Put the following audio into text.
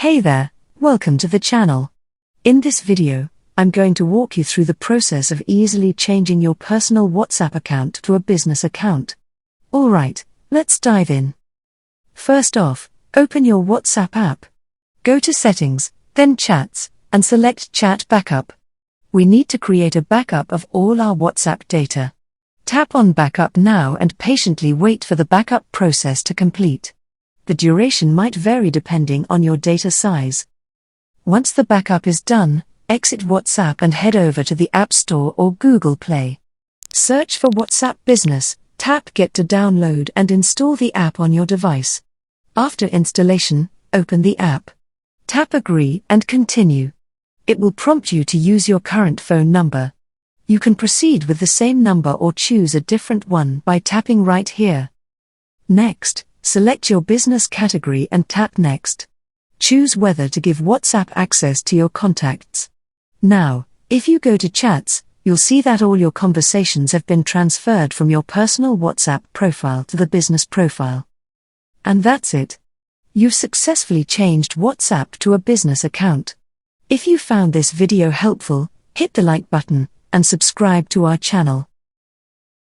Hey there, welcome to the channel. In this video, I'm going to walk you through the process of easily changing your personal WhatsApp account to a business account. Alright, let's dive in. First off, open your WhatsApp app. Go to Settings, then Chats, and select Chat Backup. We need to create a backup of all our WhatsApp data. Tap on Backup now and patiently wait for the backup process to complete. The duration might vary depending on your data size. Once the backup is done, exit WhatsApp and head over to the App Store or Google Play. Search for WhatsApp Business, tap Get to download and install the app on your device. After installation, open the app. Tap Agree and Continue. It will prompt you to use your current phone number. You can proceed with the same number or choose a different one by tapping right here. Next, select your business category and tap Next. Choose whether to give WhatsApp access to your contacts. Now, if you go to Chats, you'll see that all your conversations have been transferred from your personal WhatsApp profile to the business profile. And that's it. You've successfully changed WhatsApp to a business account. If you found this video helpful, hit the like button and subscribe to our channel.